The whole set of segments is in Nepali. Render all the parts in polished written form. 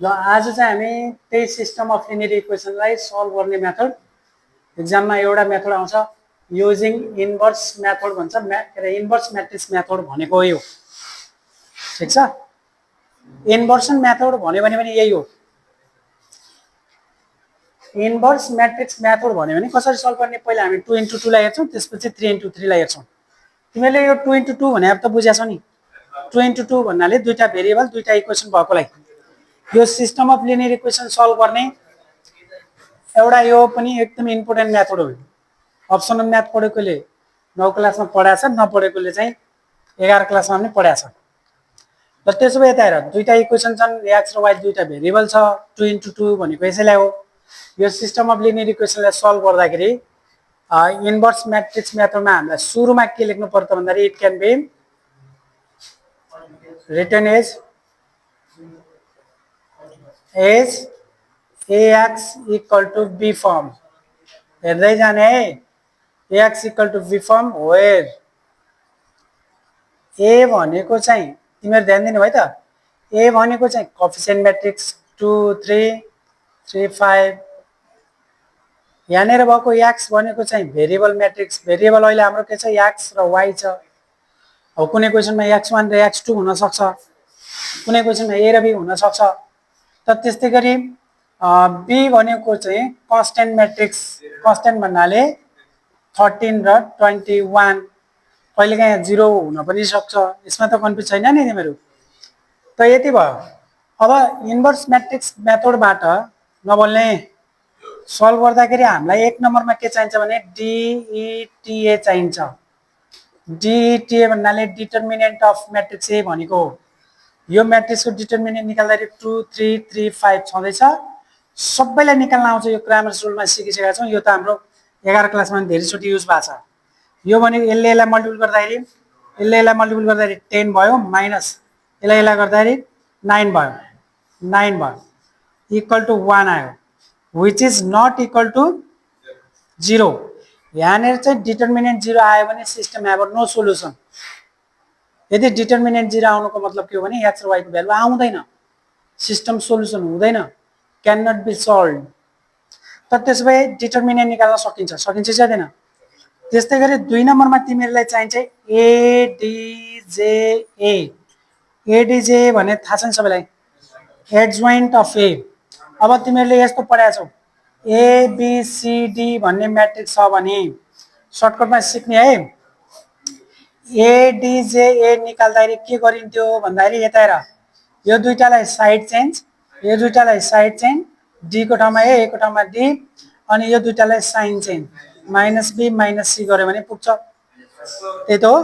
ल आज चाहिँ हामी त्यही सिस्टम अफ लिनियर इक्वेसनलाई सल्भ गर्ने मेथड एक्जाममा एउटा मेथड आउँछ युजिङ इन्भर्स मेथड भन्छ इन्भर्स म्याट्रिक्स मेथड भनेको यो ठीक छ। इन्भर्सन मेथड भन्यो भने पनि यही हो। इन्भर्स म्याट्रिक्स मेथड भन्यो भने कसरी सल्भ गर्ने, पहिला हामी 2 into 2 लाई हेर्छौँ, त्यसपछि 3 into 3 लाई हेर्छौँ। तिमीले यो 2 into 2 भने त बुझ्या छौ नि। 2 into 2 भन्नाले दुईटा भेरिएबल दुईटा इक्वेसन भएकोलाई यो system of linear equation solve गर्ने एउटा यो पनि एकदम इम्पोर्टेन्ट मेथड हो। अप्सनल म्याथ पढेकोले 9 क्लासमा पढाएको छ, नपढेकोले चाहिँ 11 क्लासमा पनि पढाएको छ। र त्यसो भए यता हेर दुईटा इक्वेसन छन्, x र y दुईटा भेरिएबल छ, 2 into 2 भनेको यसैलाई हो। यो सिस्टम अफ लिनियर इक्वेसनलाई सल्भ गर्दाखेरि इन्भर्स म्याट्रिक्स मेथडमा हामीलाई सुरुमा के लेख्नु पर्छ भन्दाखेरि it can be written as ax equal to b form। हेर्दै जाने है, ax equal to b form where a भनेको चाहिँ तिमीहरु ध्यान दिनु भयो त, a भनेको चाहिँ कोएफिसिएन्ट म्याट्रिक्स 2 3 3 5, यहाँनेर भएको x भनेको चाहिँ भेरिएबल म्याट्रिक्स, भेरिएबल अहिले हाम्रो के छ x र y छ। अब कुनै क्वेशनमा x1 र x2 हुन सक्छ, कुनै क्वेशनमा a र b हुन सक्छ। त त्यस्तै गरी b भनेको चाहिँ कन्स्टेन्ट म्याट्रिक्स, कन्स्टेन्ट भन्नाले 13 र 21, कहिलेकाहीँ 0 हुन पनि सक्छ। यसमा त कन्फ्युज छैन नि तिमीहरु। त यति भयो। अब इन्भर्स म्याट्रिक्स मेथडबाट नबोल्ने सल्भ गर्दाखेरि हामीलाई एक नम्बरमा के चाहिन्छ भने DETA चाहिन्छ। DETA भन्नाले डिटर्मिनेन्ट अफ म्याट्रिक्स ए भनेको हो। यो म्याट्रिक्सको डिटर्मिनेन्ट निकाल्दाखेरि 2 3 3 5 छँदैछ। सबैलाई निकाल्न आउँछ, यो क्रामर्स रुलमा सिकिसकेका छौं। यो त हाम्रो 11 क्लासमा धेरैचोटि युज भएको छ। यो भनेको यसलाई मल्टिपल गर्दाखेरि 10 भयो, माइनस यसलाई गर्दाखेरि 9 भयो, 9 भयो, इक्वल टु 1 आयो, which is not equal to 0। यहाँनेर चाहिँ डिटर्मिनेन्ट 0 आयो भने सिस्टम हैव नो सोलुसन। यदि डिटर्मिनेन्ट 0 आउनुको मतलब के हो भने x र y को भ्यालु आउँदैन, सिस्टम सोलुसन हुँदैन, क्यान नट बी सल्भ। त त्यसै डिटर्मिनेन्ट निकाल्न सकिन्छ, सकिन्छ छैन। त्यस्तै गरी 2 नम्बरमा तिमीहरुलाई चाहिन्छ ADJA। ADJA भने थाहा छ नि सबैलाई, एडजोइन्ट अफ ए। अब तिमीहरुले यस्तो पढाएको छौ ABCD भन्ने म्याट्रिक्स छ भने सर्टकटमा सिक्ने है। ADJA निकाल्दाखेरि के गरिन्थ्यो भन्दाखेरि यता हेर, यो दुईटालाई साइड चेन्ज, यो दुईटालाई साइड चेन्ज, D को ठाउँमा A को ठाउँमा D, अनि यो दुईटालाई साइन चेन्ज -b -c गर्यो भने पुग्छ। त्यही त हो।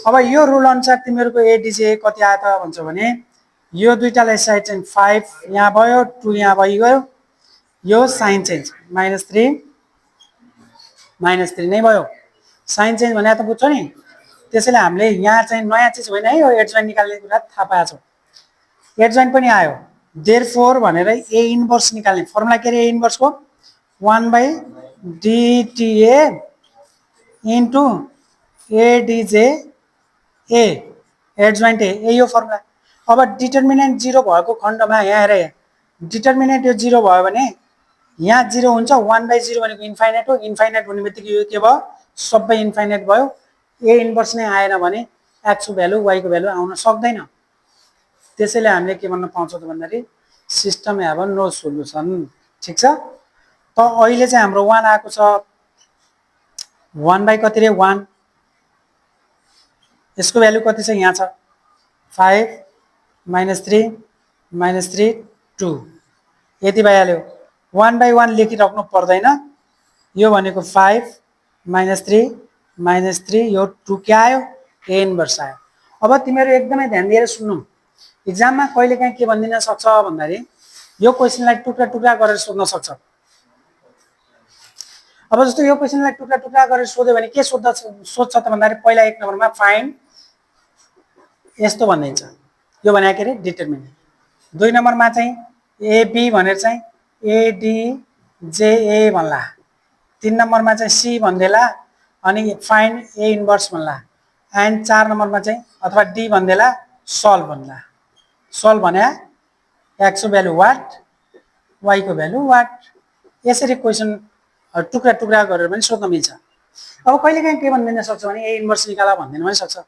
अब यो रुल अनुसार तिमीहरुको ADJA कति आयो त भन्छ भने यो दुईटालाई साइड चेन्ज 5 यहाँ भयो, 2 यहाँ भइगयो, यो साइन चेन्ज -3 नै भयो। साइन चेन्ज भने त बुझ्छौ नि। त्यसैले हामीले यहाँ चाहिँ नयाँ चीज होइन है, यो एडजोइन्ट निकाल्ने कुरा थाहा पाएको छौ। एडजोइन्ट पनि आयो, देयरफोर भनेर ए इन्भर्स निकाल्ने फर्मुला के रे, ए इन्भर्स को 1/DTA इन्टु ADJA, एडजोइन्ट ए यो फर्मुला। अब डिटर्मिनेन्ट 0 भएको खण्डमा यहाँ हेर, डिटर्मिनेन्ट यो 0 भयो भने यहाँ 0 हुन्छ, 1/0 भनेको इन्फाइनाइट हो, इन्फाइनाइट भन्ने बित्तिकै यो के भयो, सबै इन्फाइनाइट भयो। ए इन्भर्स नै आएन भने x को भ्यालु y को भ्यालु आउन सक्दैन। त्यसैले हामीले के भन्न पाउँछौँ त भन्दाखेरि सिस्टम हैव नो सोलुसन। ठीक छ। त अहिले चाहिँ हाम्रो 1 आएको छ, 1 बाइ कति रे 1, यसको भ्यालु कति छ यहाँ छ 5 -3 -3 2, यति भइहाल्यो। 1/1 लेखिराख्नु पर्दैन। यो भनेको 5 -3 -3, यो 2 के आयो, ए इन्भर्स आयो। अब तिमीहरु एकदमै ध्यान दिएर सुन्नु, एक्जाममा कहिलेकाहीँ के भनिदिन सक्छ भन्दाखेरि यो क्वेशनलाई टुक्रा टुक्रा गरेर सोध्न सक्छ। अब जस्तो यो क्वेशनलाई टुक्रा टुक्रा गरेर सोध्यो भने के सोध्छ त भन्दाखेरि पहिला 1 नम्बरमा फाइन्ड, यस्तो भनिन्छ, यो भने के रे डिटर्मिनेन्ट। 2 नम्बरमा चाहिँ AB भनेर चाहिँ ADJA भन्ला, 3 नम्बरमा चाहिँ C भन्देला अनि फाइन्ड ए इन्भर्स भन्ला, एन्ड 4 नम्बरमा चाहिँ अथवा D भन्देला सल्भ भन्ला। सल्भ भने एक्स को भ्यालु वाट, वाई को भ्यालु वाट। यसरी क्वेसन टुक्रा टुक्रा गरेर पनि सोध्न मिल्छ। अब कहिलेकाहीँ के भनिदिन सक्छ भने ए इन्भर्स निकाला भनिदिन पनि सक्छ।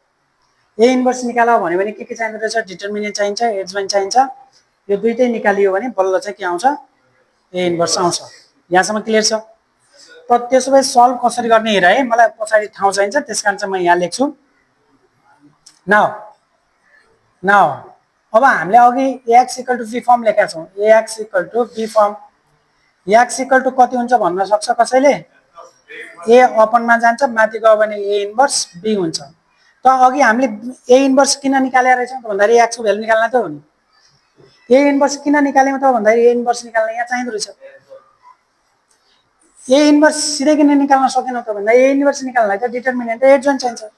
ए इन्भर्स निकाला भन्यो भने के चाहिँदो रहेछ, डिटर्मिनेन्ट चाहिन्छ, एज जोइन चाहिन्छ। यो दुईटै निकालियो भने बल्ल चाहिँ के आउँछ, ए इन्भर्स आउँछ। यहाँसम्म क्लियर छ। त त्यसो भए सल्भ कसरी गर्ने हेर है, मलाई पछाडि ठाउँ चाहिन्छ, त्यसकारण चाहिँ म यहाँ लेख्छु। नाउ नाउ अब हामीले अघि X equal to B form लेखेका छौँ। X equal to B form, X equal to कति हुन्छ भन्न सक्छ कसैले? ए अपनमा जान्छ, माथि गयो भने ए इन्भर्स बी हुन्छ। त अघि हामीले ए इन्भर्स किन निकालेर रहेछौँ त भन्दाखेरि एक्सको भ्यालु निकाल्न त हो नि। ए इन्भर्स किन निकाल्यौँ त भन्दाखेरि ए इन्भर्स निकाल्न यहाँ चाहिँदो रहेछ। ए इन्भर्स सिधै किन निकाल्न सकेनौँ त भन्दा ए इन्भर्स निकाल्नलाई त डिटर्मिनेन्ट र एज जोइन चाहिन्छ।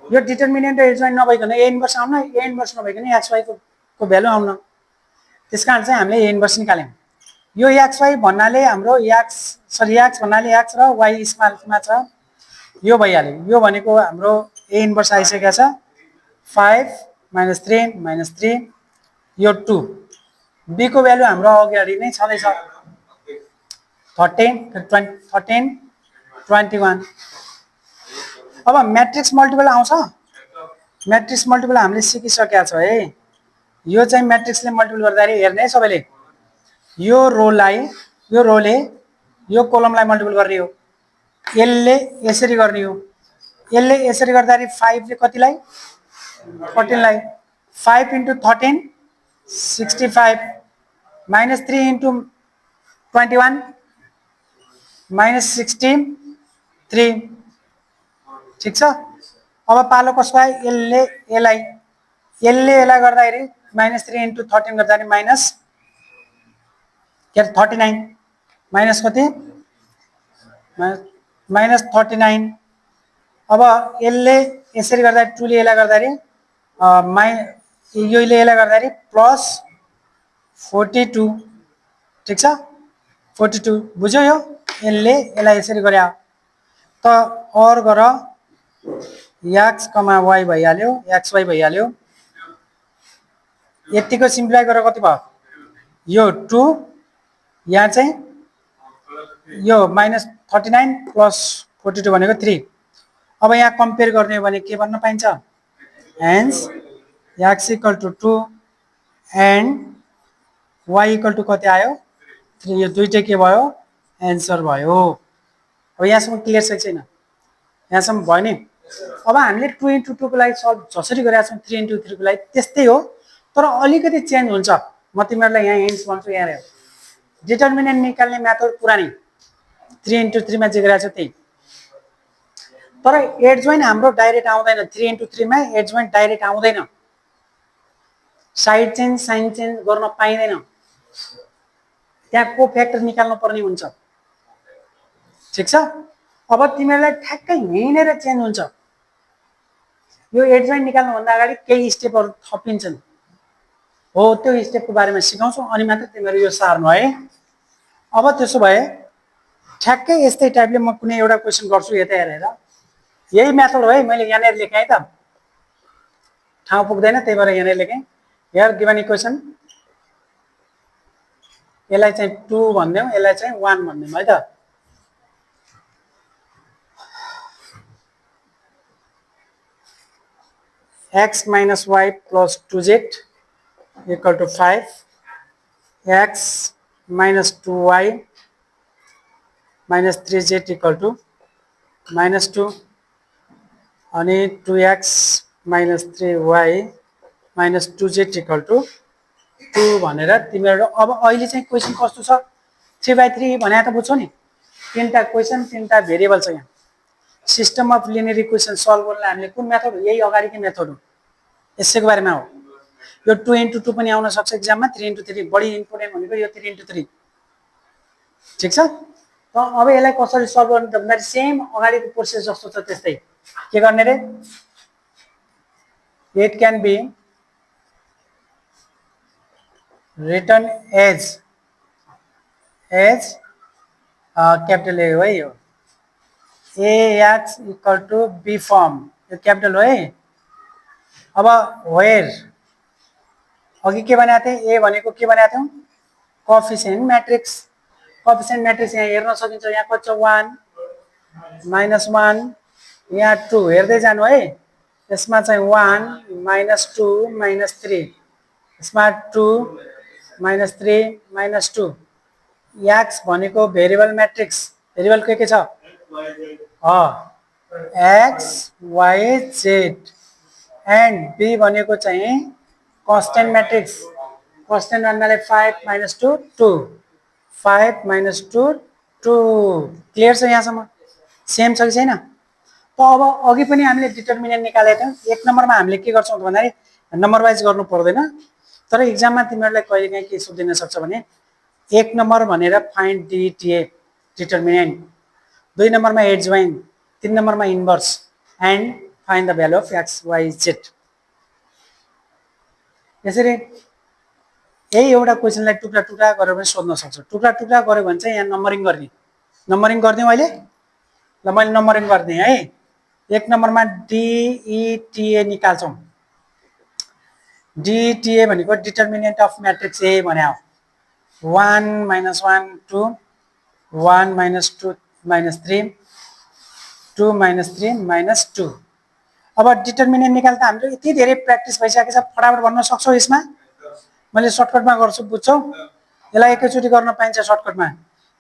यो डिटर्मिनेन्ट र एज जोइन नभइकन ए इन्भर्स आउन, ए इन्भर्स नभइकन एक्स वाई को भ्यालु आउन। त्यसकारण चाहिँ हामीले ए इन्भर्स निकाल्यौँ। यो एक्स वाई भन्नाले हाम्रो एक्स भन्नाले एक्स र वाई स्मलमा छ, यो भइहाल्यो। यो भनेको हाम्रो ए इन्भर्स आइसकेको छ 5 - 3 - 3, यो 2। बी को भ्यालु हाम्रो अगाडि नै छँदैछ 13, 21। अब म्याट्रिक्स मल्टिपल आउँछ। म्याट्रिक्स मल्टिपल हामीले सिकिसकेका छ है। यो चाहिँ म्याट्रिक्सले मल्टिपल गर्दाखेरि हेर्ने है सबैले, यो रोले यो कोलमलाई मल्टिपल गर्ने हो, यसले यसरी गर्ने हो। यसले यसरी गर्दाखेरि 5 ले कतिलाई, 14 लाई, 5 × 13 65 -3 × 21 -63। ठिक छ। अब पालो कसको आयो, यसले यसलाई गर्दाखेरि -3 × 13 गर्दाखेरि -39 माइनस कति, -39। अब यसले यसरी गर्दा 2 ले यसलाई गर्दाखेरि योले यसलाई गर्दाखेरि +42। ठिक छ, 42 बुझ्यो। यो यसले यसलाई यसरी गरे त और गर एक्स कमा वाई भइहाल्यो, एक्स वाई भइहाल्यो। यतिको सिम्प्लिफाई गरेर कति भयो, यो 2, यहाँ चाहिँ यो -39 + 42 भनेको 3। अब यहाँ कम्पेयर गर्ने हो भने के भन्न पाइन्छ, hence X equal to 2 and Y equal to कति आयो, 3। यो दुईटै के भयो, एन्सर भयो। अब यहाँसम्म क्लियर छ कि छैन? यहाँसम्म भयो नि। अब हामीले 2 × 2 को लागि सल्भ जसरी गरेका छौँ 3 × 3 को लागि त्यस्तै हो, तर अलिकति चेन्ज हुन्छ। म तिमीहरूलाई यहाँ हिन्ट्स भन्छु। यहाँ हेर, डिटर्मिनेन्ट निकाल्ने मेथड पुरानै 3 × 3 मा जे गरेको छ त्यही, तर एड जोइन हाम्रो डाइरेक्ट आउँदैन। 3 × 3 मा एड जोइन डाइरेक्ट आउँदैन, साइड चेन्ज साइन चेन्ज गर्न पाइँदैन, त्यहाँ को फ्याक्टर निकाल्नु पर्ने हुन्छ। ठिक छ। अब तिमीहरूलाई ठ्याक्कै यहीँनिर चेन्ज हुन्छ। यो एड जोइन निकाल्नुभन्दा अगाडि केही स्टेपहरू थपिन्छन् हो, त्यो स्टेपको बारेमा सिकाउँछु अनि मात्र तिमीहरू यो सार्नु है। अब त्यसो भए ठ्याक्कै यस्तै टाइपले म कुनै एउटा क्वेसन गर्छु, यता हेरेर। यही मेथड हो है, मैले यहाँनिर लेखेँ त, ठाउँ पुग्दैन त्यही भएर यहाँनिर लेखेँ। हियर गिभन इक्वेसन, यसलाई चाहिँ 2 भनिदेऊ, यसलाई चाहिँ 1 भनिदेऊ है त। x - y + 2z = 5, x - 2y - 3z = -2, अनि 2x - 3y - 2z = 2 भनेर तिमीहरू। अब अहिले चाहिँ क्वेसन कस्तो छ, 3/3 भने त बुझ्छौ नि। 3टा क्वेसन, 3टा भेरिएबल छ यहाँ। System of linear equation solve गर्न हामीले कुन मेथड हो, यही अगाडिकै मेथड हो, यसैको बारेमा हो। यो 2 × 2 पनि आउन सक्छ एक्जाममा, 3 × 3 बढी इम्पोर्टेन्ट भनेको यो 3 × 3। ठिक छ। त अब यसलाई कसरी सल्भ गर्ने त भन्दाखेरि सेम अगाडिको प्रोसेस जस्तो छ त्यस्तै। के गर्ने रे, it can be written as capital a हो है, यो ax = b फर्म, यो क्यापिटल हो है। अब वेयर अघि के भनेको थिएँ ए भनेको के भनेको थियौँ कोएफिसिएन्ट म्याट्रिक्स कोएफिसिएन्ट म्याट्रिक्स यहाँ हेर्न सकिन्छ यहाँ कति छ 1 -1 यहाँ 2 हेर्दै जानु है यसमा चाहिँ 1 -2 -3 यसमा 2 -3 -2 एक्स भनेको भेरिएबल म्याट्रिक्स भेरिएबल के छ X Y Z and B भनेको चाहिँ कन्स्टेन्ट म्याट्रिक्स कन्स्टेन्ट भन्नाले 5 -2 2 5 -2 2 क्लियर छ यहाँसम्म सेम छ कि छैन त अब अघि पनि हामीले डिटर्मिनेन्ट निकालेका थियौँ एक नम्बरमा हामीले के गर्छौँ भन्दाखेरि नम्बर वाइज गर्नु पर्दैन तर एक्जाममा तिमीहरूलाई कहिलेकाहीँ के सोधिन सक्छ भने एक नम्बर भनेर फाइन्ड डिटिए डिटर्मिनेन्ट दुई नम्बरमा एडजोइन तीन नम्बरमा inverse and find the value of X Y Z यसरी यही एउटा क्वेसनलाई टुक्रा टुक्रा गरेर पनि सोध्न सक्छ टुक्रा टुक्रा गऱ्यो भने चाहिँ यहाँ नम्बरिङ गर्ने नम्बरिङ गरिदिउँ अहिले ल मैले नम्बरिङ गरिदिएँ है एक नम्बरमा डिइटिए निकाल्छौँ डिटिए भनेको डिटर्मिनेन्ट अफ म्याट्रिक्स ए भने हो 1 -1 2 1 -2 -3 2 -3 -2 अब डिटर्मिनेन्ट निकाल्दा हाम्रो यति धेरै प्र्याक्टिस भइसकेको छ फटाफट भन्न सक्छौ यसमा मैले सर्टकटमा गर्छु बुझ्छौ यसलाई एकैचोटि गर्न पाइन्छ सर्टकटमा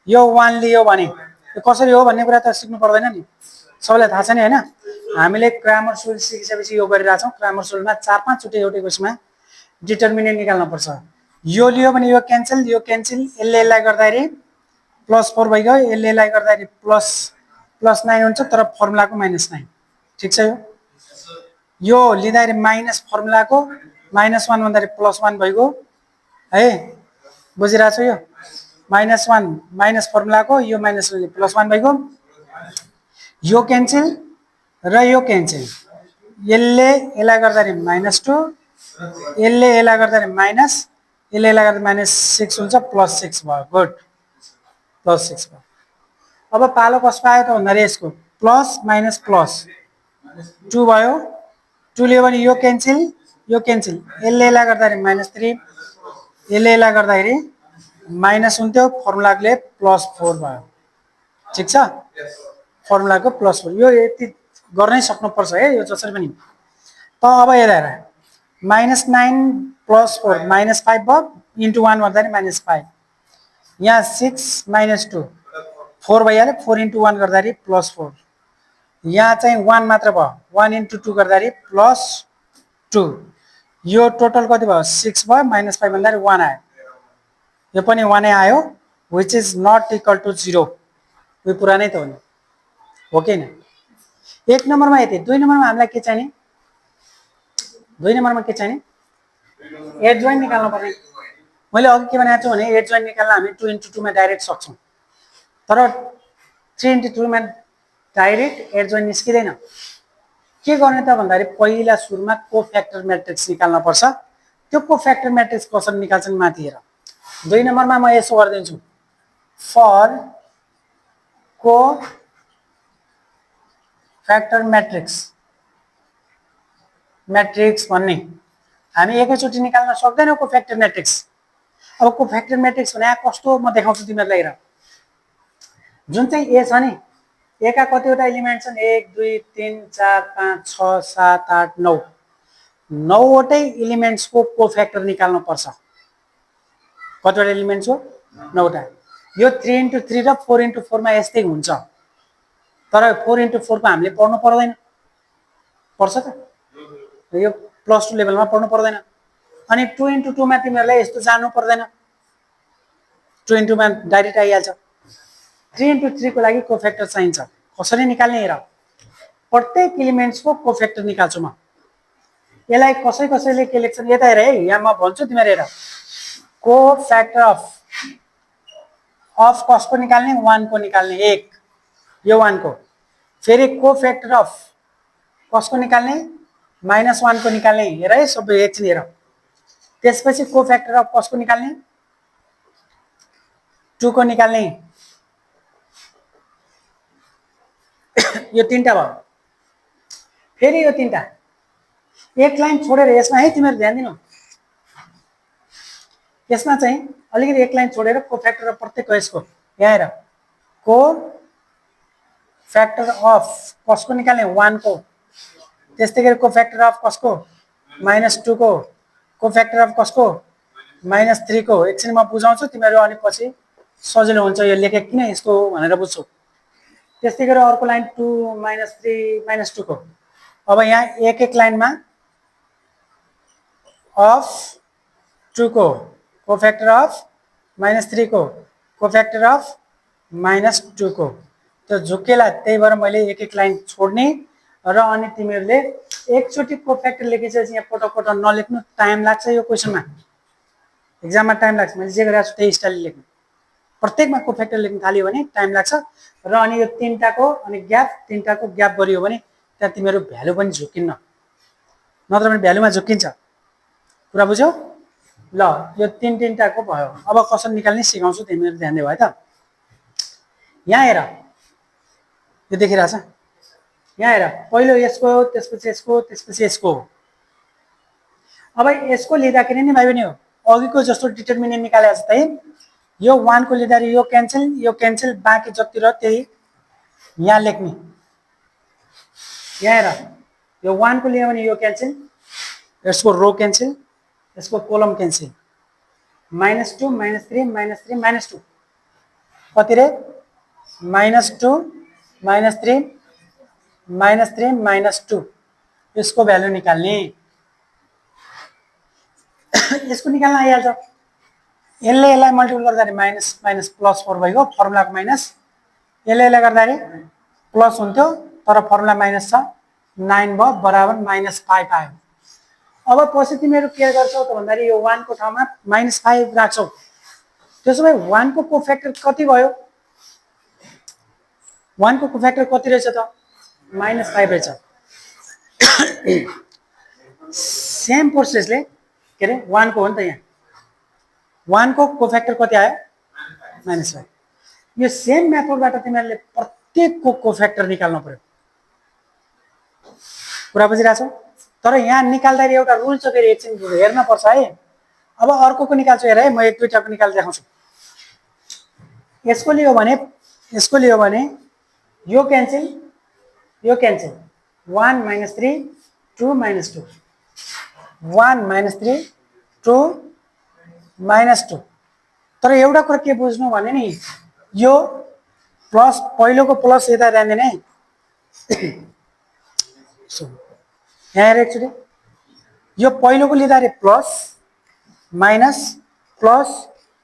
यो 1 लियो भने यो कसरी हो भन्ने कुरा त सिक्नु पर्दैन नि सबैलाई थाहा छ नि हैन हामीले ग्रामर सुल सिकिसकेपछि यो गरिरहेछौँ ग्रामर सुलमा 4-5 चोटि एउटै क्वेसनमा डिटर्मिनेन्ट निकाल्न पर्छ यो लियो भने यो क्यान्सल यसले यसलाई गर्दाखेरि +4 भइगयो यसले यसलाई गर्दाखेरि +9 हुन्छ तर फर्मुलाको -9 ठीक छ यो लिँदाखेरि माइनस फर्मुलाको -1 भन्दाखेरि +1 भइगयो है बुझिरहेछ यो -1 माइनस फर्मुलाको यो -1 भइगयो यो क्यान्सल र यो क्यान्सल यसले यसलाई गर्दाखेरि -2 यसले यसलाई गर्दाखेरि माइनस यसले यसलाई गर्दा -6 हुन्छ +6 भयो गुड +6 भयो अब पालो कसको आयो त भन्दाखेरि यसको प्लस माइनस प्लस 2 भयो 2 लियो भने यो क्यान्सल यसले यसलाई गर्दाखेरि -3 यसले यसलाई गर्दाखेरि माइनस हुन्थ्यो फर्मुलाले +4 भयो ठिक छ फर्मुलाको +4 यो यति गर्नै सक्नुपर्छ है यो जसरी पनि त अब हेर -9 +4 -5 भयो इन्टु 1 भन्दाखेरि -5 यहाँ 6 -2 4 भइहाल्यो 4 इन्टु 1 गर्दाखेरि +4 यहाँ चाहिँ 1 मात्र भयो 1 इन्टु 2 गर्दाखेरि +2 यो टोटल कति भयो 6 भयो -5 भन्दाखेरि 1 आयो यो पनि 1 नै आयो which is not equal to 0 यो कुरा नै त हो नि हो कि न एक नम्बरमा यति दुई नम्बरमा हामीलाई के चाहिने दुई नम्बरमा के चाहिने एड जोइन निकाल्नु पर्ने मैले अघि के भनेको छु भने एड जोइन निकाल्न हामी 2 इन्टु 2 मा डाइरेक्ट सक्छौँ तर 3 इन्टु 2 मा डाइरेक्ट एड जोइन निस्किँदैन के गर्ने त भन्दाखेरि पहिला सुरुमा कोफ्याक्टर म्याट्रिक्स निकाल्न पर्छ त्यो कोफ्याक्टर म्याट्रिक्स कसरी निकाल्छन् माथि हेर दुई नम्बरमा म यसो गर्दिन्छु फर को फ्याक्टर म्याट्रिक्स भन्ने हामी एकैचोटि निकाल्न सक्दैनौँ कोफ्याक्टर म्याट्रिक्स अब कोफ्याक्टर म्याट्रिक्स भने कस्तो म देखाउँछु तिमीहरूलाई हेर जुन चाहिँ ए छ नि ए का कतिवटा एलिमेन्ट छन् 1 2 3 4 5 6 7 8 9 9वटै एलिमेन्ट्सको कोफ्याक्टर निकाल्नु पर्छ कतिवटा एलिमेन्ट्स हो 9वटा यो 3 इन्टु 3 र 4 इन्टु 4 मा यस्तै हुन्छ तर 4 इन्टु 4 को हामीले पढ्नु पर्दैन पर्छ त यो +2 लेभलमा पढ्नु पर्दैन अनि 2 इन्टु 2 मा तिमीहरूलाई यस्तो जानु पर्दैन 2 इन्टु मा डाइरेक्ट आइहाल्छ 3 इन्टु 3 को लागि कोफ्याक्टर चाहिन्छ कसरी निकाल्ने हेर प्रत्येक एलिमेन्ट्सको कोफ्याक्टर निकाल्छु म यसलाई कसैले के लेख्छन् यता हेर है यहाँ म भन्छु तिमीहरू हेर कोफ्याक्टर अफ कसको निकाल्ने 1 को निकाल्ने 1 यो 1 को फेरि कोफ्याक्टर अफ कसको निकाल्ने -1 को निकाल्ने हेर है सबै एकछिन हेर त्यसपछि कोफ्याक्टर अफ कसको निकाल्ने 2 को निकाल्ने यो तीनटा भयो फेरि यो तीनटा एक लाइन छोडेर यसमा है तिमीहरू ध्यान दिनु यसमा चाहिँ अलिकति एक लाइन छोडेर कोफ्याक्टर अफ प्रत्येक यसको यहाँ हेर को फ्याक्टर अफ कसको निकाल्ने 1 को त्यस्तै गरी कोफ्याक्टर अफ कसको -2 को कोफ्याक्टर अफ कसको -3 को एकछिन म बुझाउँछु तिमीहरू अनि पछि सजिलो हुन्छ यो लेखे किन यस्तो हो भनेर बुझ्छौ त्यस्तै गरी अर्को लाइन 2 -3 -2 को अब यहाँ एक एक लाइनमा अफ 2 को कोफ्याक्टर अफ -3 को कोफ्याक्टर अफ -2 को त्यो झुक्केला त्यही भएर मैले एक एक लाइन छोड्ने र अनि तिमीहरूले एकचोटि कोफ्याक्टर लेखिसकेपछि यहाँ पटक नलेख्नु टाइम लाग्छ यो क्वेसनमा एक्जाममा टाइम लाग्छ मैले जे गरेको छु त्यही स्टाइलले लेख्नु प्रत्येकमा कोफ्याक्टर लेख्न थाल्यो भने टाइम लाग्छ र अनि यो तीनटाको अनि ग्याप तीनटाको ग्याप गरियो भने त्यहाँ तिमीहरू भ्यालु पनि झुकिन्न नत्र भने भ्यालुमा झुकिन्छ कुरा बुझ्यौ ल यो तीनटाको भयो अब कसरी निकाल्ने सिकाउँछु तिमीहरू ध्यान दियो है त यहाँ हेर यो देखिरहेछ यहाँ हेर पहिलो यसको त्यसपछि यसको त्यसपछि यसको अब यसको लिँदाखेरि नि भाइ बहिनी हो अघिको जस्तो डिटरमिनेन्ट निकालेको छ त यो 1 को लिँदाखेरि यो क्यान्सल बाँकी जति र त्यही यहाँ लेख्ने यहाँ हेर यो 1 को लियो भने यो क्यान्सल यसको रो क्यान्सल यसको कोलम क्यान्सल -2 -3 -3 -2 कति रे -2 -3 -3 -2 यसको भ्यालु निकाल्ने यसको निकाल्न आइहाल्छ यसलाई मल्टिपल गर्दाखेरि माइनस माइनस प्लस 4 भइगयो फर्मुलाको माइनस यसलाई गर्दाखेरि प्लस हुन्थ्यो तर फर्मुला माइनस छ 9 भयो बराबर -5 आयो अब पछि तिमीहरू के गर्छौ त भन्दाखेरि यो 1 को ठाउँमा -5 राख्छौ त्यसो भए 1 को कोफ्याक्टर कति भयो 1 को कोफ्याक्टर कति रहेछ त -5 रहेछ सेम प्रोसेसले के रे 1 को हो नि त यहाँ 1 को कोफ्याक्टर कति आयो -5 यो सेम मेथडबाट तिमीहरूले प्रत्येकको कोफ्याक्टर निकाल्नु पर्यो कुरा बुझिरहेछौ तर यहाँ निकाल्दाखेरि एउटा रुल छ फेरि एकछिन हेर्न पर्छ है अब अर्कोको निकाल्छु हेर है म एक दुईटाको निकाल्दै देखाउँछु यसको लियो भने यो क्यान्सल 1 -3 2 -2 1 -3 2 -2 तर एउटा कुरा के बुझ्नु भने नि यो प्लस पहिलोको प्लस यता जाँदैन है यहाँ हेर एकचोटि यो पहिलोको लिँदाखेरि plus minus plus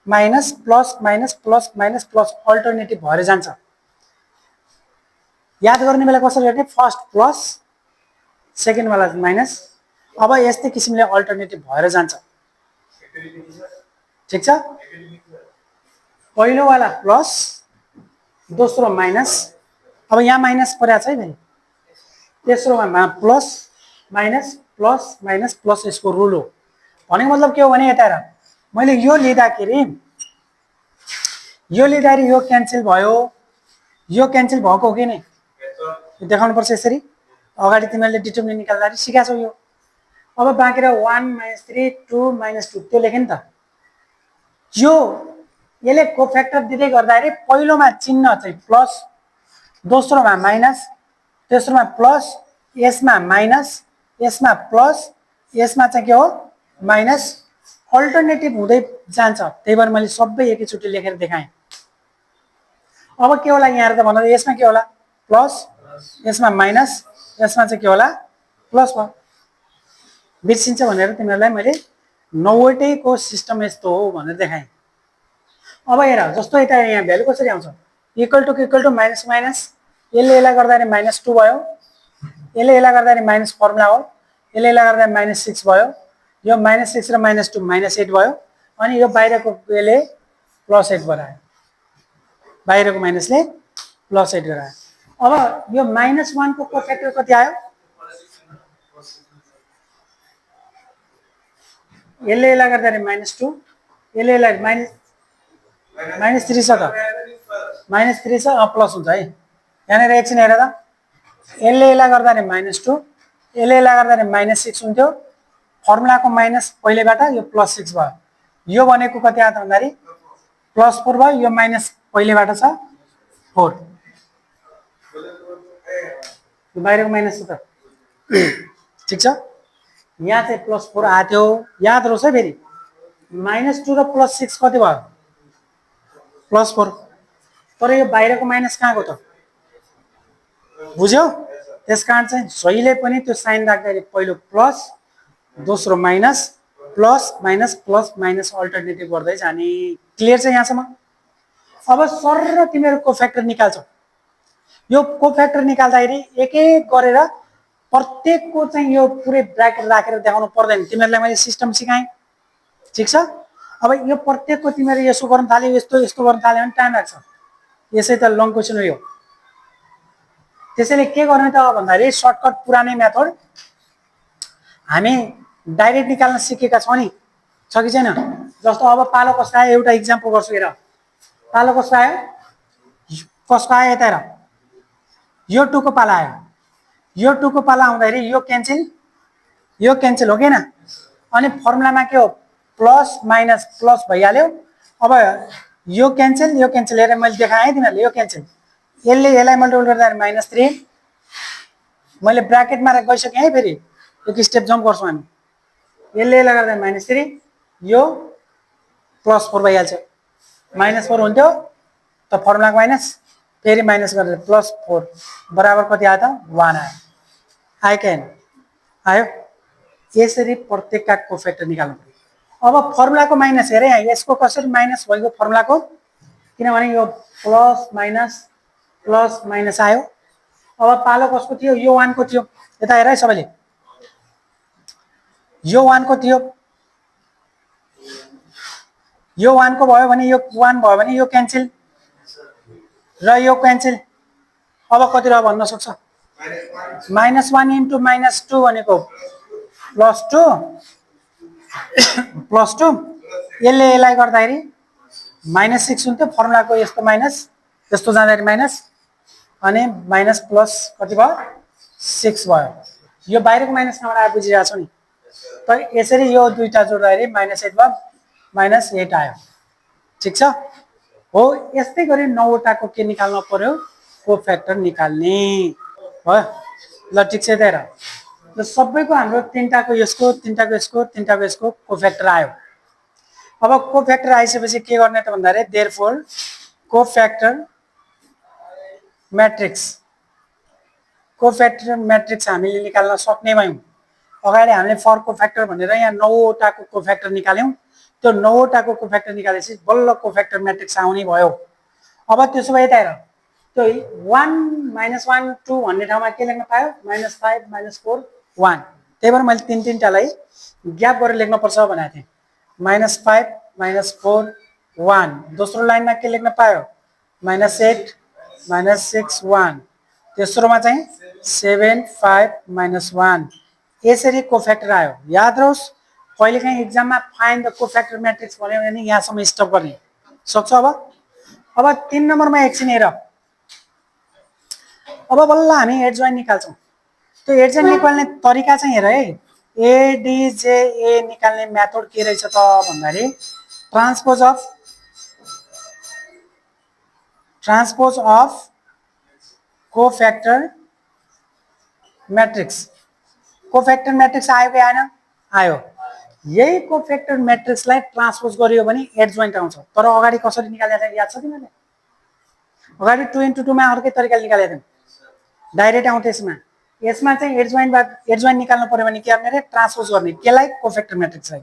minus plus minus plus minus plus alternative भएर जान्छ याद गर्ने बेला कसरी गर्ने फर्स्ट प्लस सेकेन्ड वाला माइनस अब यस्तै किसिमले अल्टरनेटिभ भएर जान्छ ठीक छ पहिलो वाला प्लस दोस्रो माइनस अब यहाँ माइनस परेको छ है फेरि तेस्रोमा plus minus plus minus plus यसको रुल हो भनेको मतलब के हो भने यता हेर मैले यो लिँदाखेरि यो क्यान्सल भयो यो क्यान्सल भएको हो कि नै देखाउनु पर्छ यसरी अगाडि तिमीहरूले डिटरमिनेन्ट निकाल्दाखेरि सिकाछौ यो अब बाँकी रह्यो 1 -3 2 -2 त्यो लेखे नि त यो यसले कोफ्याक्टर दिँदै गर्दाखेरि पहिलोमा चिन्ह चाहिँ प्लस दोस्रोमा माइनस तेस्रोमा प्लस यसमा माइनस यसमा प्लस यसमा चाहिँ के हो माइनस अल्टरनेटिभ हुँदै जान्छ त्यही भएर मैले सबै एकैचोटि लेखेर देखाएँ अब के होला यहाँ त भन्दा यसमा के होला प्लस यसमा माइनस यसमा चाहिँ के होला प्लस भयो बिर्सिन्छ भनेर तिमीहरूलाई मैले 90 सिस्टम यस्तो हो भनेर देखाएँ अब हेर जस्तो यता यहाँ भ्यालु कसरी आउँछ इक्वल टु माइनस माइनस यसले गर्दाखेरि -2 भयो यसले गर्दाखेरि माइनस फर्मुला हो यसले गर्दाखेरि -6 भयो यो -6 र -2 -8 भयो अनि यो बाहिरको यसले +8 गरायो बाहिरको माइनसले +8 गरायो अब यो -1 को कोफ्याक्टर कति आयो यसले गर्दाखेरि -2 यसले -3 छ त -3 छ प्लस हुन्छ है यहाँनिर एकछिन हेर त यसले गर्दाखेरि -2 यसले गर्दाखेरि -6 हुन्थ्यो फर्मुलाको माइनस पहिलेबाट यो +6 भयो यो भनेको कति आयो त भन्दाखेरि +4 भयो, यो माइनस पहिलेबाट छ 4, यो बाहिरको माइनस छ त ठिक छ। यहाँ चाहिँ +4 आएको थियो, याद रहोस् है फेरि -2 र +6 कति भयो +4, तर यो बाहिरको माइनस कहाँ गयो त बुझ्यो। त्यसकारण चाहिँ जहिले पनि त्यो साइन राख्दाखेरि पहिलो प्लस दोस्रो minus plus minus plus minus alternative गर्दै जाने। क्लियर छ यहाँसम्म। अब सर तिमीहरू कोफ्याक्टर निकाल्छौ, यो कोफ्याक्टर निकाल्दाखेरि एक एक गरेर प्रत्येकको चाहिँ यो पुरै ब्र्याकेट राखेर देखाउनु पर्दैन, तिमीहरूलाई मैले सिस्टम सिकाएँ ठिक छ। अब यो प्रत्येकको तिमीहरू यसो गर्न थाल्यो यस्तो यस्तो गर्न थाल्यो भने टाइम लाग्छ, यसै त लङ क्वेसन हो यो। त्यसैले के गर्ने त भन्दाखेरि सर्टकट पुरानै मेथड हामी डाइरेक्ट निकाल्न सिकेका छौँ नि, छ कि छैन। जस्तो अब पालो कसको आयो एउटा इक्जाम्पल गर्छु हेर। पालो कसको आयो, कसको आयो यता हेर, यो 2 को पाला आयो, यो 2 को पाला आउँदाखेरि यो क्यान्सल हो कि हैन। अनि फर्मुलामा के हो प्लस माइनस प्लस भइहाल्यो। अब यो क्यान्सल हेरेर मैले देखाएँ तिमीहरूले यो क्यान्सल, यसले यसलाई मल्टिपल गर्दाखेरि -3, मैले ब्र्याकेटमा गइसकेँ है। फेरि एक स्टेप जम्प गर्छौँ हामी, यसले यसलाई गर्दा -3, यो +4 भइहाल्छ, -4 हुन्थ्यो त फर्मुलाको माइनस, फेरि माइनस गरेर +4 बराबर कति आयो त 1 आयो। आयो कि आयो। यसरी प्रत्येकका कोफ्याक्टर निकाल्नु पर्यो। अब फर्मुलाको माइनस हेरे यहाँ, यसको कसरी माइनस भएको फर्मुलाको, किनभने यो प्लस माइनस आयो। अब पालो कसको थियो, यो 1 को थियो, यता हेर है सबैले, यो 1 को थियो, यो 1 को भयो भने यो 1 भयो भने यो क्यान्सल र यो क्यान्सल। अब कति रह्यो भन्न सक्छ, -1 इन्टु -2 भनेको +2 यसले यसलाई गर्दाखेरि -6 हुन्थ्यो, फर्मुलाको यस्तो माइनस यस्तो जाँदाखेरि माइनस, अनि माइनस प्लस कति भयो 6 भयो। यो बाहिरको माइनस कहाँबाट आयो बुझिरहेको छौ नि। त यसरी यो दुईटा जोड्दाखेरि -8 भयो, -8 आयो ठिक छ। हो यस्तै गरी 9 वटाको के निकाल्न पर्यो, कोफ्याक्टर निकाल्ने भयो ल ठिक छ। हेर ल सबैको हाम्रो तीनटाको यसको तीनटाको यसको कोफ्याक्टर आयो। अब कोफ्याक्टर आइसकेपछि के गर्ने त भन्दाखेरि देयरफोर कोफ्याक्टर म्याट्रिक्स हामीले निकाल्न सक्ने भयौँ। अगाडि हामीले फर कोफ्याक्टर भनेर यहाँ 9 वटाको कोफ्याक्टर निकाल्यौँ, त्यो 9 वटाको कोफ्याक्टर निकालेपछि बल्ल कोफ्याक्टर म्याट्रिक्स आउने भयो। अब त्यसो भए यता हेर, त्यो 1 -1 2 भन्ने ठाउँमा के लेख्न पायो -5 -4 1, त्यही भएर मैले तीनटालाई ग्याप गरेर लेख्न पर्छ भनेको थिएँ। -5 -4 1, दोस्रो लाइनमा के लेख्न पायो -8 -6 1, तेस्रोमा चाहिँ 7 5 -1। यसरी कोफ्याक्टर आयो। याद रहोस् कहिलेकाहीँ एक्जाममा फाइन्ड द कोफ्याक्टर म्याट्रिक्स भन्यो भने यहाँसम्म स्टप गर्ने सक्छ। अब 3 नम्बरमा एकछिन हेर। अब बल्ल हामी हेड जोइन निकाल्छौँ। त्यो हेड जोइन निकाल्ने तरिका चाहिँ हेर है, एडिजेए निकाल्ने मेथड के रहेछ त भन्दाखेरि ट्रान्सपोज अफ कोफ्याक्टर म्याट्रिक्स। कोफ्याक्टर म्याट्रिक्स आयो कि आएन, आयो। यही कोफ्याक्टर म्याट्रिक्सलाई ट्रान्सपोज गरियो भने एडजोइन्ट आउँछ। तर अगाडि कसरी निकालेको थियो याद छ तिमीलाई, अगाडि 2 × 2 मा अर्कै तरिकाले निकालेको थियौ, डाइरेक्ट आउँथ्यो यसमा। यसमा चाहिँ एडजोइन्ट निकाल्नु पर्यो भने के गर्ने रे, ट्रान्सपोज गर्ने। केलाई, कोफ्याक्टर म्याट्रिक्सलाई।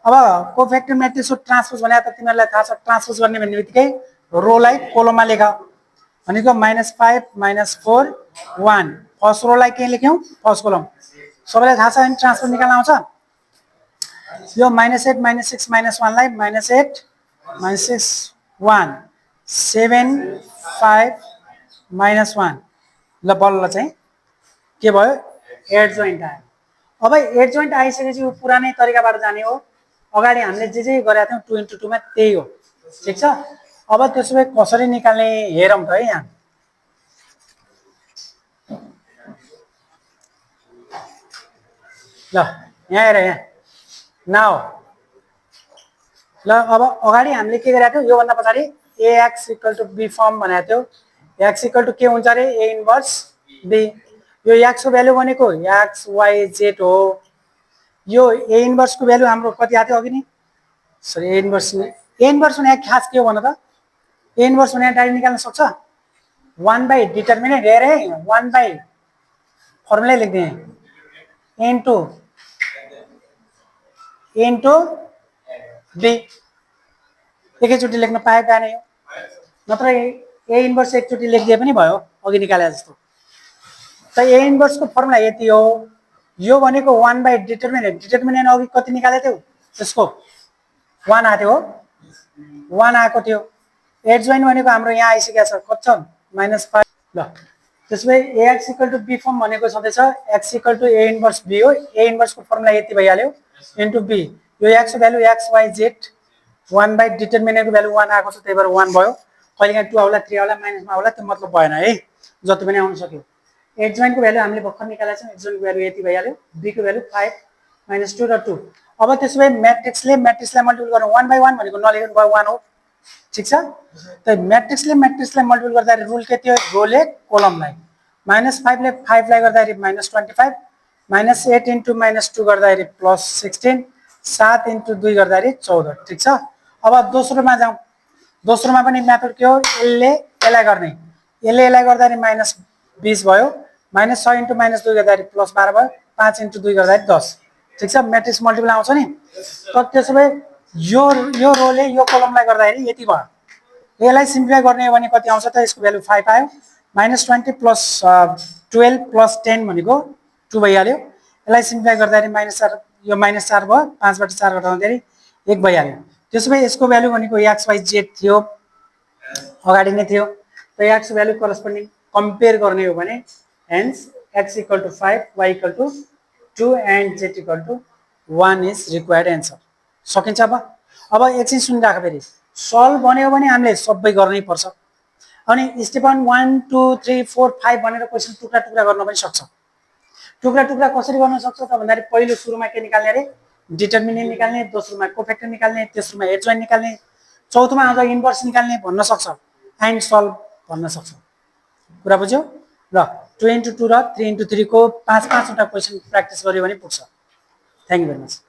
अब कोफ्याक्टर म्याट्रिक्सको ट्रान्सपोज भने त तिमीहरूलाई थाहा छ, ट्रान्सपोज गर्ने भन्ने बित्तिकै रोलाई कोलममा लेख भनेको -5 -4 1, फर्स्ट रोलाई के लेख्यौँ फर्स्ट कोलम। सबैलाई थाहा छ नि ट्रान्सपोज निकाल्न आउँछ। यो -8 -6 -1 लाई -8 -6 1 7 5 -1 ल बल्ल चाहिँ के भयो एडजोइन्ट आयो। अब एडजोइन्ट आइसकेपछि यो पुरानै तरिकाबाट जाने हो। अगाडि हामीले जे गरेका थियौँ 2 × 2 मा त्यही हो ठिक छ। अब त्यसो भए कसरी निकाल्ने हेरौँ त है। यहाँ ल यहाँ हेर, यहाँ नाउ ल अब अगाडि हामीले के गरेका थियौँ योभन्दा पछाडि ax = b फर्म भनेको थियो x = के हुन्छ रे a इन्भर्स b यो x को भ्यालु भनेको x y z हो यो a इन्भर्स को भ्यालु हाम्रो कति आथ्यो अघि नि सरी a इन्भर्स भने खास के हो भन त a इन्भर्स भने डाइरेक्ट निकाल्न सक्छ 1/डिटर्मिनेन्ट हेरे 1/ फर्मुला लेख्दिए इन्टु b एकैचोटि लेख्न पाए पाएन यो नत्र a इन्भर्स एकचोटि लेखिदिए पनि भयो अघि निकाले जस्तो त a इन्भर्स को फर्मुला यति हो यो भनेको 1/डिटर्मिनेन्ट डिटर्मिनेन्ट अघि कति निकालेको थियौ त्यसको 1 आथ्यो हो 1 आएको थियो एडजोइन भनेको हाम्रो यहाँ आइसकेको छ कति छ -5 ल त्यसमै ax = b फर्म भनेको छँदैछ x = a इन्भर्स b हो a इन्भर्स को फर्मुला यति भइहाल्यो इन्टु b यो x को भ्यालु x y z 1/डिटर्मिनेन्ट को भ्यालु 1 आएको छ त्यही भएर 1 भयो कहिलेकाहीँ 2 आउला 3 आउला माइनसमा आउला त्यो मतलब भएन है जति पनि आउन सक्यो एडजोइन को भ्यालु हामीले भर्खर निकालेका छौं एडजोइन को भ्यालु यति भइहाल्यो b को भ्यालु 5 - 2 र 2 अब त्यसमै म्याट्रिक्सलाई मल्टिपल गर्नु 1/1 भनेको नलेख्नु भयो 1 हो ठीक छ त म्याट्रिक्सलाई मल्टिपल गर्दा रुल के थियो रोले कोलमलाई -5 ले 5 लाई गर्दाखेरि -25 -8 इन्टु -2 गर्दाखेरि +16 7 इन्टु 2 गर्दाखेरि 14 ठीक छ अब दोस्रोमा जाउँ दोस्रोमा पनि मेथड के हो यसलाई गर्ने यसलाई गर्दाखेरि -20 भयो -6 इन्टु -2 गर्दाखेरि +12 भयो 5 इन्टु 2 गर्दाखेरि 10 ठीक छ म्याट्रिक्स मल्टिपल आउँछ नि त त्यसो भए यो रोले यो कोलमलाई गर्दाखेरि यति भयो यसलाई सिम्प्लिफाई गर्ने हो भने कति आउँछ त यसको भ्यालु 5 आयो -20 + 12 + 10 भनेको 2 भइहाल्यो यसलाई सिम्प्लिफाई गर्दाखेरि -4 यो -4 भयो 5 बाट 4 घटाउँदाखेरि 1 भइहाल्यो त्यसो भए यसको भ्यालु भनेको x y z थियो अगाडि नै थियो त x को भ्यालु करस्पोन्डिङ कम्पेयर गर्ने हो भने hence x = 5 y = 2 and z = 1 is required answer सकिन्छ अब एकछिन सुनिराख फेरि सल्भ भन्यो भने हामीले सबै गर्नै पर्छ अनि स्टेप 1 2 3 4 5 भनेर क्वेशन टुक्रा टुक्रा गर्न पनि सक्छ टुक्रा टुक्रा कसरी गर्न सक्छ त भन्दाखेरि पहिलो सुरुमा के निकाल्ने रे डिटर्मिनेन्ट निकाल्ने दोस्रोमा कोफेक्टर निकाल्ने तेस्रोमा एडजोइन निकाल्ने चौथोमा आउँदा इन्भर्स निकाल्ने भन्न सक्छ एन्ड सल्भ भन्न सक्छ कुरा बुझ्यौ ल 2 * 2 र 3 * 3 को 5 वटा क्वेशन प्र्याक्टिस गर्यो भने पुग्छ थ्यांक यू भेरी मच